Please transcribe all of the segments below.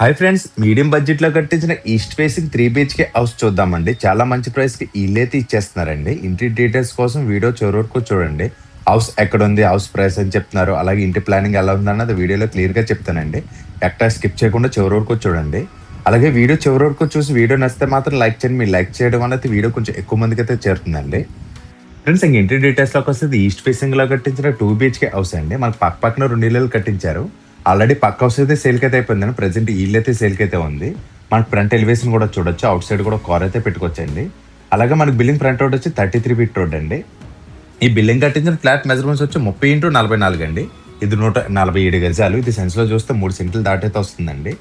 Hi friends, medium budget లో కట్టించిన east facing 3 BHK house చూద్దామండి. చాలా మంచి ప్రైస్ కి ఇల్లైతే ఇచ్చేస్తున్నారండి. ఇంటి డీటెయిల్స్ కోసం వీడియో చివరి వరకు చూడండి. హౌస్ ఎక్కడ ఉంది, హౌస్ ప్రైస్ అని చెప్తున్నారు, అలాగే ఇంటి ప్లానింగ్ ఎలా ఉంది అన్నది వీడియోలో క్లియర్ గా చెప్తానండి. ఎక్కడ స్కిప్ చేయకుండా చివరి వరకు చూడండి. అలాగే వీడియో చివరి వరకు చూసి వీడియో నచ్చితే మాత్రం లైక్ చేయండి. మీరు లైక్ చేయడం అనేది వీడియో కొంచెం ఎక్కువ మందికి అయితే చేరుతుందండి. ఫ్రెండ్స్, ఇంక ఇంటి డీటెయిల్స్ లోకి వస్తే ఈస్ట్ ఫేసింగ్ లో కట్టించిన 2 BHK హౌస్ అండి. మనకు పక్కన 2 ఇళ్ళు కట్టించారు. ఆల్రెడీ పక్క హౌస్ అయితే సేల్కి అయితే అయిపోయిందండి. ప్రజెంట్ ఇల్లు అయితే సేల్కి అయితే ఉంది. మనకి ఫ్రంట్ ఎలివేషన్ కూడా చూడొచ్చు. అవుట్ సైడ్ కూడా కార్ అయితే పెట్టుకోవచ్చండి. అలాగే మనకి బిల్డింగ్ ఫ్రంట్ రోడ్ వచ్చి 33 ఫీట్ రోడ్ అండి. ఈ బిల్డింగ్ కట్టించిన ఫ్లాట్ మెజర్మెంట్స్ వచ్చి 30x44 అండి. ఇది 147 గజాలు. ఇది సెన్స్ లో చూస్తే 3 సెంట్లు దాటైతే వస్తుందండి.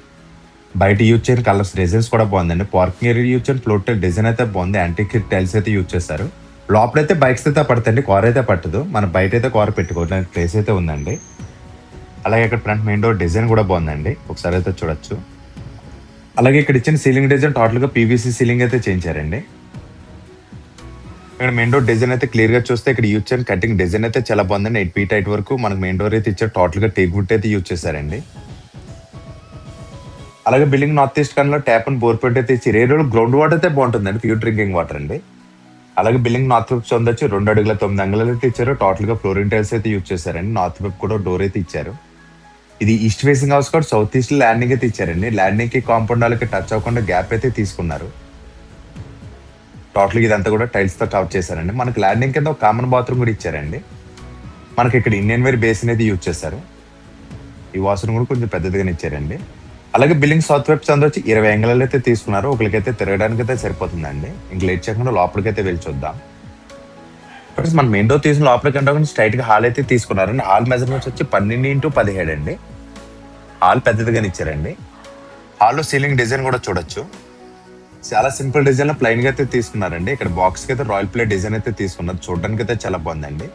బయట యూజ్ చేయని కలర్స్ డిజైన్స్ కూడా బాగుందండి. పార్కింగ్ ఏరియా యూజ్ చేయని ఫ్లోర్ టైల్ డిజైన్ అయితే బాగుంది. యాంటిక్ టైల్స్ అయితే యూజ్ చేస్తారు. లోపలైతే బైక్స్ అయితే పడతాయండి, కార్ అయితే పట్టదు. మన బయట అయితే కార్ పెట్టుకోవడానికి ప్లేస్ అయితే ఉందండి. అలాగే ఇక్కడ ఫ్రంట్ మెయిన్ డోర్ డిజైన్ కూడా బాగుందండి, ఒకసారి అయితే చూడొచ్చు. అలాగే ఇక్కడ ఇచ్చిన సీలింగ్ డిజైన్ టోటల్ గా పీవీసీ సీలింగ్ అయితే చేయించారండి. ఇక్కడ మెయిన్ డోర్ డిజైన్ అయితే క్లియర్ గా చూస్తే ఇక్కడ యూజ్ చేయని కటింగ్ డిజైన్ అయితే చాలా బాగుందండి. 8 feet హైట్ వరకు మనకు మెయిన్ డోర్ అయితే ఇచ్చారు. టోటల్ గా టేక్ వుడ్ అయితే యూజ్ చేశారండి. అలాగే బిల్డింగ్ నార్త్ ఈస్ట్ కార్నర్ లో ట్యాప్ అండ్ బోర్ పెట్ అయితే ఇచ్చి ఏరియాలో గ్రౌండ్ వాటర్ అయితే బాగుంటుందండి, ప్యూర్ డ్రింకింగ్ వాటర్ అండి. అలాగే బిల్డింగ్ నార్త్ వెబ్ వచ్చి 2 అడుగుల 9 అంగుళాలు అయితే ఇచ్చారు. టోటల్ గా ఫ్లోరింగ్ టైల్స్ అయితే యూజ్ చేశారండి. నార్త్ వెబ్ కూడా డోర్ అయితే ఇచ్చారు. ఇది ఈస్ట్ ఫేసింగ్ హౌస్ కూడా సౌత్ ఈస్ట్ ల్యాండింగ్ అయితే ఇచ్చారండి. ల్యాండింగ్ కి కాంపౌండ్ వాళ్ళకి టచ్ అవ్వకుండా గ్యాప్ అయితే తీసుకున్నారు. టోటల్ ఇదంతా కూడా టైల్స్ తో కవర్ చేశారండి. మనకి ల్యాండింగ్ కింద ఒక కామన్ బాత్రూమ్ కూడా ఇచ్చారండి. మనకి ఇక్కడ ఇండియన్ వేర్ బేసిన్ అయితే యూజ్ చేశారు. ఈ వాష్రూమ్ కూడా కొంచెం పెద్దదిగానే ఇచ్చారండి. అలాగే బిల్డింగ్ సౌత్ వెబ్ వచ్చి 20 అంగుళాలు అయితే తీసుకున్నారు. ఒకరికైతే తిరగడానికి అయితే సరిపోతుందండి. ఇంక లేట్ చేయకుండా లోపలికైతే వెళ్ళి చూద్దాం. మన మెయిన్ డోర్ తీసిన లోపలికి అంటే స్ట్రైట్ గా హాల్ అయితే తీసుకున్నారండి. హాల్ మెజర్మెంట్స్ వచ్చి 12x17 అండి. హాల్ పెద్దదిగానే ఇచ్చారండి. హాల్లో సీలింగ్ డిజైన్ కూడా చూడొచ్చు. చాలా సింపుల్ డిజైన్ లో ప్లైన్ గా అయితే తీసుకున్నారండి. ఇక్కడ బాక్స్ కి అయితే రాయల్ ప్లే డిజైన్ అయితే తీసుకున్నారు. చూడడానికి అయితే చాలా బాగుందండి.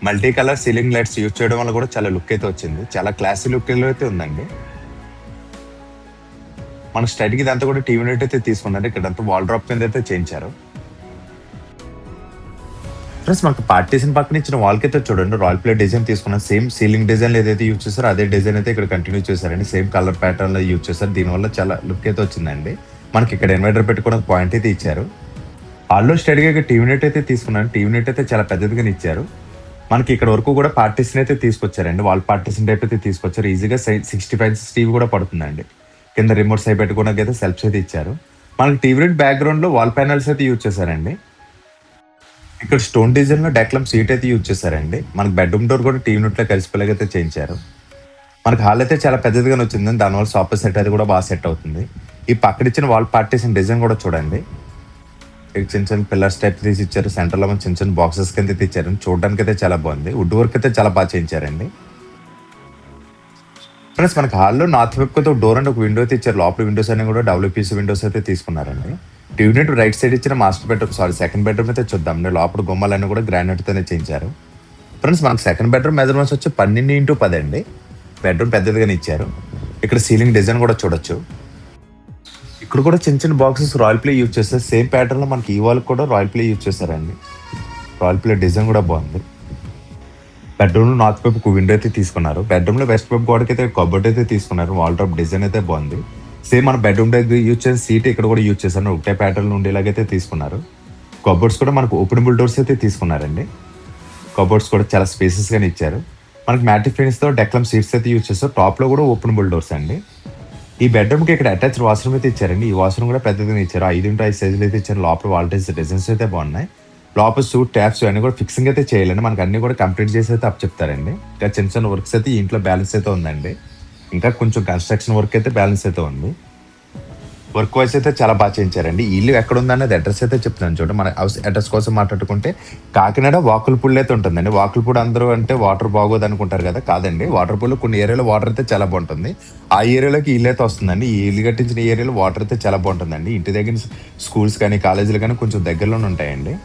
Multi colour ceiling lights use చేయడం వల్ల కూడా చాలా లుక్ అయితే వచ్చింది. చాలా క్లాసీ లుక్ అయితే ఉందండి. మన స్ట్రైట్ కి ఇదంతా కూడా టీవీ యూనిట్ అయితే తీసుకున్నారు. ఇక్కడ అంతా వాల్ డ్రాప్ కింద అయితే చేయించారు. ఫ్రెండ్స్, మనకు పార్టీషన్ పక్కన ఇచ్చిన వాల్ కి అయితే చూడండి రాయల్ ప్లే డిజైన్ తీసుకున్నాం. సేమ్ సీలింగ్ డిజైన్ ఏదైతే యూజ్ చేస్తారో అదే డిజైన్ అయితే ఇక్కడ కంటిన్యూ చేశారండి. సేమ్ కలర్ ప్యాటర్న్ లో యూజ్ చేస్తారు. దీనివల్ల చాలా లుక్ అయితే వచ్చిందండి. మనకి ఇక్కడ ఇన్వర్టర్ పెట్టుకోవడానికి పాయింట్ అయితే ఇచ్చారు. హాల్లో స్టడీగా ఇక్కడ టీవీ నెట్ అయితే తీసుకున్నాను. టీవీ నెట్ అయితే చాలా పెద్దదిగానే ఇచ్చారు. మనకి ఇక్కడ వరకు కూడా పార్టీషన్ అయితే తీసుకొచ్చారండి. వాల్ పార్టీషన్ టైప్ అయితే తీసుకొచ్చారు. ఈజీగా 65 ఇంచెస్ టీవీ కూడా పడుతుందండి. కింద రిమోట్స్ అయి పెట్టుకోవడానికి అయితే సెల్ఫ్స్ అయితే ఇచ్చారు. మనకి టీవీ నెట్ బ్యాక్గ్రౌండ్ లో వాల్ ప్యానల్స్ అయితే యూజ్ చేశారండి. ఇక్కడ స్టోన్ డిజైన్ లో డెక్లమ్ సీట్ అయితే యూజ్ చేశారండి. మనకి బెడ్రూమ్ డోర్ కూడా టీవీ యూనిట్ లో కలిసిపోయేలాగా అయితే చేయించారు. మనకి హాల్ అయితే చాలా పెద్దదిగానే వచ్చింది. దానివల్ల సోఫా సెట్ అది కూడా బాగా సెట్ అవుతుంది. ఈ పక్కన ఇచ్చిన వాల్ పార్టీషన్ డిజైన్ కూడా చూడండి. చిన్న చిన్న పిల్లర్స్ టైప్ తీసి ఇచ్చారు. సెంటర్ లో చిన్న చిన్న బాక్సెస్ కింద ఇచ్చారు. చూడడానికి అయితే చాలా బాగుంది. వుడ్ వర్క్ అయితే చాలా బాగా చేయించారండి. ఫ్రెండ్స్, మనకి హాల్లో నార్త్ వెబ్ అయితే ఒక డోర్ అండ్ ఒక విండో అయితే ఇచ్చారు. లోపల విండోస్ అన్ని కూడా WPC విండోస్ అయితే తీసుకున్నారండి. యూనిట్ రైట్ సైడ్ ఇచ్చిన మాస్టర్ బెడ్రూమ్ సెకండ్ బెడ్రూమ్ అయితే చూద్దాం. లోపల గుమ్మాలన్నీ కూడా గ్రానైట్ తోనే చేయించారు. ఫ్రెండ్స్, మనకి సెకండ్ బెడ్రూమ్ మెజర్మెంట్స్ వచ్చి 12x10 అండి. బెడ్రూమ్ పెద్దదిగానే ఇచ్చారు. ఇక్కడ సీలింగ్ డిజైన్ కూడా చూడొచ్చు. ఇక్కడ కూడా చిన్న చిన్న బాక్సెస్ రాయల్ ప్లే యూజ్ చేస్తారు. సేమ్ ప్యాటర్న్ లో మనకి ఈ వాల్ కూడా రాయల్ ప్లే యూజ్ చేస్తారండి. రాయల్ ప్లే డిజైన్ కూడా బాగుంది. బెడ్రూమ్ లో నార్త్ వైపు విండో అయితే తీసుకున్నారు. బెడ్రూమ్ లో వెస్ట్ వైపు గోడకి అయితే కబోర్డ్ అయితే తీసుకున్నారు. వాల్ టాప్ డిజైన్ అయితే బాగుంది. సేమ్ మన బెడ్రూమ్ దగ్గర యూజ్ చేసిన సీట్ ఇక్కడ కూడా యూజ్ చేశారు. ఒకటే ప్యాటర్న్ ఉండేలాగైతే తీసుకున్నారు. కబోర్డ్స్ కూడా మనకు ఓపెనబుల్ డోర్స్ అయితే తీసుకున్నారండి. కబోర్డ్స్ కూడా చాలా స్పేసెస్ గానే ఇచ్చారు. మనకి మ్యాటిక్ ఫినిష్ తో డెక్లమ్ సీట్స్ అయితే యూజ్ చేస్తారు. టాప్ లో కూడా ఓపెనబుల్ డోర్స్ అండి. ఈ బెడ్రూమ్ కి ఇక్కడ అటాచ్ వాష్రూమ్ అయితే ఇచ్చారండి. ఈ వాష్రూమ్ కూడా పెద్దగానే ఇచ్చారు. 5x5 సైజులు అయితే ఇచ్చారు. లోపల వాల్టేజ్ డిజైన్స్ అయితే బాగున్నాయి. లోపల సూట్ ట్యాప్స్ అన్ని కూడా ఫిక్సింగ్ అయితే చేయాలండి. మనకి అన్ని కూడా కంప్లీట్ చేసి అయితే అప్ చెప్తారండి. ఇంకా చిన్న చిన్న వర్క్స్ అయితే ఇంట్లో బ్యాలెన్స్ అయితే ఉందండి. ఇంకా కొంచెం కన్స్ట్రక్షన్ వర్క్ అయితే బ్యాలెన్స్ అయితే ఉంది. వర్క్ వైస్ అయితే చాలా బాగా చేయించారండి. ఇల్లు ఎక్కడ ఉందన్నది అడ్రస్ అయితే చెప్తున్నాను చూడండి. మన హౌస్ అడ్రస్ కోసం మాట్లాడుకుంటే కాకినాడ వాకులపూడి అయితే ఉంటుందండి. వాకులపూడి అందరూ అంటే వాటర్ బాగోదు అనుకుంటారు కదా, కాదండి. వాటర్ పూల్ కొన్ని ఏరియాలో వాటర్ అయితే చాలా బాగుంటుంది. ఆ ఏరియాలోకి ఇల్లు అయితే వస్తుందండి. ఈ ఇల్లు కట్టించిన ఏరియాలో వాటర్ అయితే చాలా బాగుంటుందండి. ఇంటి దగ్గర స్కూల్స్ కానీ కాలేజీలు కానీ కొంచెం దగ్గరలోనే ఉంటాయండి.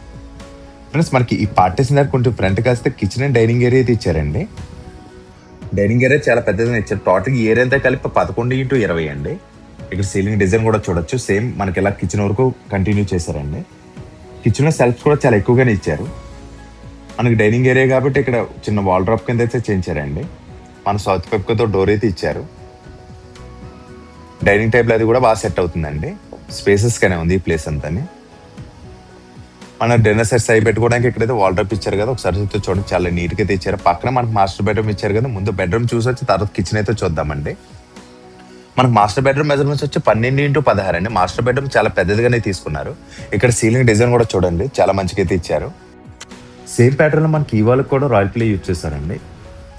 ఫ్రెండ్స్, మనకి ఈ పార్టీషన్ దగ్గర కొంచెం ఫ్రంట్ కాస్తే కిచెన్ అండ్ డైనింగ్ ఏరియా అయితే ఇచ్చారండి. డైనింగ్ ఏరియా చాలా పెద్దగా ఇచ్చారు. టోటల్ ఏరియా అంతా కలిపి 11x20 అండి. ఇక్కడ సీలింగ్ డిజైన్ కూడా చూడొచ్చు. సేమ్ మనకి ఇలా కిచెన్ వరకు కంటిన్యూ చేశారండి. కిచెన్ లో సెల్ఫ్స్ కూడా చాలా ఎక్కువగానే ఇచ్చారు. మనకి డైనింగ్ ఏరియా కాబట్టి ఇక్కడ చిన్న వాల్ డ్రాప్ కింద అయితే చేయించారండి. మన సౌత్ పెప్కతో డోర్ అయితే ఇచ్చారు. డైనింగ్ టేబుల్ అది కూడా బాగా సెట్ అవుతుందండి. స్పేసెస్గానే ఉంది ఈ ప్లేస్ అంతా. మన డిన్నర్ సెట్స్ అయి పెట్టుకోవడానికి ఇక్కడైతే వాల్డ్రోబ్ ఇచ్చారు కదా, ఒకసారి అయితే చూడండి చాలా నీట్గా అయితే ఇచ్చారు. పక్కన మనకు మాస్టర్ బెడ్రూమ్ ఇచ్చారు కదా, ముందు బెడ్రూమ్ చూసి వచ్చి తర్వాత కిచెన్ అయితే చూద్దామండి. మనకు మాస్టర్ బెడ్రూమ్ మెజర్మెంట్స్ వచ్చి 12x16 అండి. మాస్టర్ బెడ్రూమ్ చాలా పెద్దదిగానే తీసుకున్నారు. ఇక్కడ సీలింగ్ డిజైన్ కూడా చూడండి చాలా మంచిగా అయితే ఇచ్చారు. సేమ్ ప్యాటర్న్ లో మనకి ఈ వాళ్ళకి కూడా రాయల్ ప్లే యూజ్ చేస్తారండి.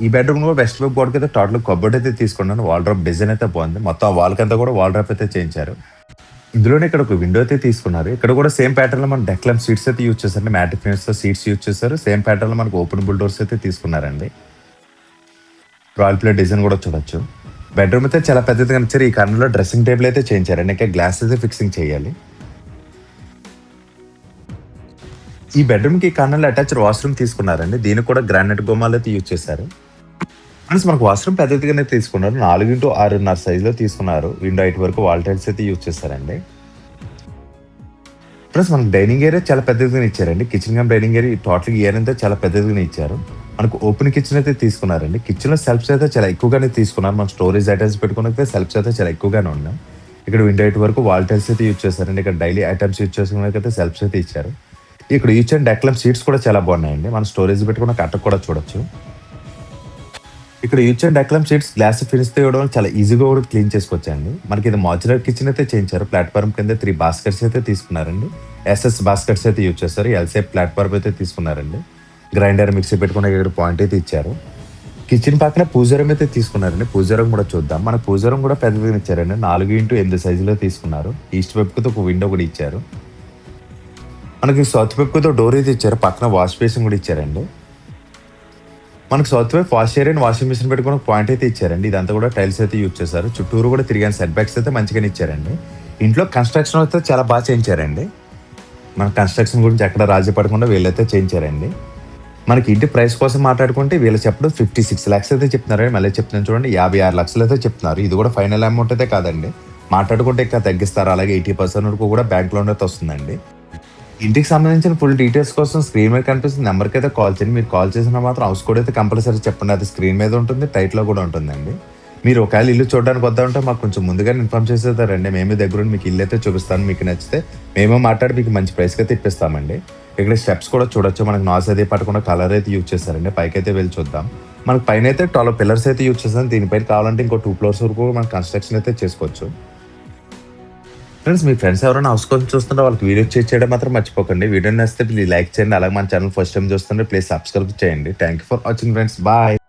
ఈ బెడ్రూమ్ కూడా వెస్ట్ వైపు గోడకి అయితే టోటల్ కబోర్డ్ అయితే తీసుకున్నాను. వాల్డ్రోబ్ డిజైన్ అయితే బాగుంది. మొత్తం ఆ వాల్ కంతా కూడా వాల్డ్రోబ్ అయితే చేయించారు. ఇందులోనే ఇక్కడ ఒక విండో అయితే తీసుకున్నారు. ఇక్కడ కూడా సేమ్ ప్యాటర్న్ లో మన డెక్లమ్ సీట్స్ అయితే యూజ్ చేశారు. మ్యాట్ ఫినిష్ తో సీట్స్ యూజ్ చేశారు. సేమ్ ప్యాటర్న్ లో మనకు ఓపెన్ బుల్ డోర్స్ అయితే తీసుకున్నారండి. రాయల్ ప్లే డిజైన్ కూడా చూడొచ్చు. బెడ్రూమ్ అయితే చాలా పెద్దదిగా ఇచ్చారు. ఈ కార్నర్ లో డ్రెస్సింగ్ టేబుల్ అయితే చేయించారండి. ఇంకా గ్లాస్ అయితే ఫిక్సింగ్ చేయాలి. ఈ బెడ్రూమ్ కి కార్నర్ లో అటాచ్డ్ వాష్రూమ్ తీసుకున్నారండి. దీనికి కూడా గ్రానైట్ గుమ్మాలు అయితే యూజ్ చేశారు. ఫ్రెండ్స్ మనకు వాష్రూమ్ పెద్దదిగానే తీసుకున్నారు. 4x6.5 సైజులో తీసుకున్నారు. విండో 8 వరకు వాల్ టైల్స్ అయితే యూజ్ చేశారండి. ఫ్రెండ్స్ మనకు డైనింగ్ ఏరియా చాలా పెద్దదిగానే ఇచ్చారండి. Kitchen cum dining area total area అయితే చాలా పెద్దదిగానే ఇచ్చారు. మనకు ఓపెన్ కిచెన్ అయితే తీసుకున్నారండి. కిచెన్ లో సెల్ఫ్స్ అయితే చాలా ఎక్కువగానే తీసుకున్నారు. మన స్టోరేజ్ ఐటమ్స్ పెట్టుకున్నైతే సెల్ఫ్స్ అయితే చాలా ఎక్కువగానే ఉన్నాయి. ఇక్కడ విండో 8 వరకు వాల్ టైల్స్ అయితే యూజ్ చేశారండి. ఇక్కడ డైలీ ఐటమ్స్ యూజ్ చేసుకున్నైతే సెల్ఫ్స్ అయితే ఇచ్చారు. ఇక్కడ యూజ్ అండ్ డెక్లమ్ సీట్స్ కూడా చాలా బాగున్నాయండి. మన స్టోరేజ్ పెట్టుకున్న కట్ట కూడా చూడొచ్చు. ఇక్కడ యూజ్ అండ్ డెక్లమ్ సీట్స్ గ్లాస్ ఫినిష్ తో ఇవ్వడం చాలా ఈజీగా కూడా క్లీన్ చేసుకోవచ్చండి. మనకి ఇది మాడ్యులర్ కిచెన్ అయితే చేయించారు. ప్లాట్ఫామ్ కింద 3 బాస్కెట్స్ అయితే తీసుకున్నారండి. ఎస్ఎస్ బాస్కెట్స్ అయితే యూజ్ చేస్తారు. ఎల్సేప్ ప్లాట్ఫామ్ అయితే తీసుకున్నారండి. గ్రైండర్ మిక్సీ పెట్టుకున్న ఇక్కడ పాయింట్ అయితే ఇచ్చారు. కిచెన్ పక్కన పూజరం అయితే తీసుకున్నారండి. పూజరం కూడా చూద్దాం. మన పూజరం కూడా పెద్దగా ఇచ్చారండి. 4x8 సైజులో తీసుకున్నారు. ఈస్ట్ వైపుతో ఒక విండో కూడా ఇచ్చారు. మనకి సౌత్ వైపుతో డోర్ అయితే ఇచ్చారు. పక్కన వాష్ బేసిన్ కూడా ఇచ్చారండి. మనకు సౌత్ వైపు వాష్ ఏరియా వాషింగ్ మిషన్ పెట్టుకుని పాయింట్ అయితే ఇచ్చారండి. ఇదంతా కూడా టైల్స్ అయితే యూజ్ చేశారు. చుట్టూరు కూడా తిరిగాని సెట్ బ్యాక్స్ అయితే మంచిగానే ఇచ్చారండి. ఇంట్లో కన్స్ట్రక్షన్ అయితే చాలా బాగా చేయించారండి. మన కన్స్ట్రక్షన్ గురించి ఎక్కడ రాజీ పడకుండా వీళ్ళైతే చేయించారండి. మనకి ఇంటి ప్రైస్ కోసం మాట్లాడుకుంటే వీళ్ళు చెప్పడం 56 lakhs అయితే చెప్తున్నారండి. మళ్ళీ చెప్తున్నాను చూడండి, 56 లక్షలు అయితే చెప్తున్నారు. ఇది కూడా ఫైనల్ అమౌంట్ అయితే కాదండి. మాట్లాడుకుంటే ఇంకా తగ్గిస్తారు. అలాగే 80% వరకు కూడా బ్యాంక్ లోన్ అయితే వస్తుందండి. ఇంటికి సంబంధించిన ఫుల్ డీటెయిల్స్ కోసం స్క్రీన్ మీద కనిపిస్తుంది నెంబర్కి అయితే కాల్ చేయండి. మీరు కాల్ చేసిన మాత్రం హౌస్ కోడ్ అయితే కంపల్సరీ చెప్పండి. అది స్క్రీన్ మీద ఉంటుంది, టైట్లో కూడా ఉంటుందండి. మీరు ఒకవేళ ఇల్లు చూడడానికి వద్దా ఉంటే మాకు కొంచెం ముందుగానే ఇన్ఫార్మ్ చేసేదారండి. మేమే దగ్గర మీకు ఇల్లు అయితే చూపిస్తాను. మీకు నచ్చితే మేమే మాట్లాడి మీకు మంచి ప్రైస్కి అయితే ఇప్పిస్తామండి. ఇక్కడ స్టెప్స్ కూడా చూడొచ్చు. మనకు నాస్ అయితే పట్టకుండా కలర్ అయితే యూజ్ చేస్తారండి. పైకి అయితే వెళ్ళి చూద్దాం. మనకు పైన అయితే 12 పిల్లర్స్ అయితే యూజ్ చేస్తాం. దీనిపైన కావాలంటే ఇంకో 2 floors వరకు మనం కన్స్ట్రక్షన్ అయితే చేసుకోవచ్చు. ఫ్రెండ్స్ మీ ఫ్రెండ్స్ ఎవరైనా హౌస్ కోసం చూస్తుంటే వాళ్ళకి వీడియో చేయడం మాత్రం మర్చిపోకండి. వీడియో నచ్చితే ప్లీజ్ లైక్ చేయండి. అలాగే మన ఛానల్ ఫస్ట్ టైం చూస్తుంటే ప్లీజ్ సబ్స్క్రైబ్ చేయండి. Thank you for watching friends. Bye.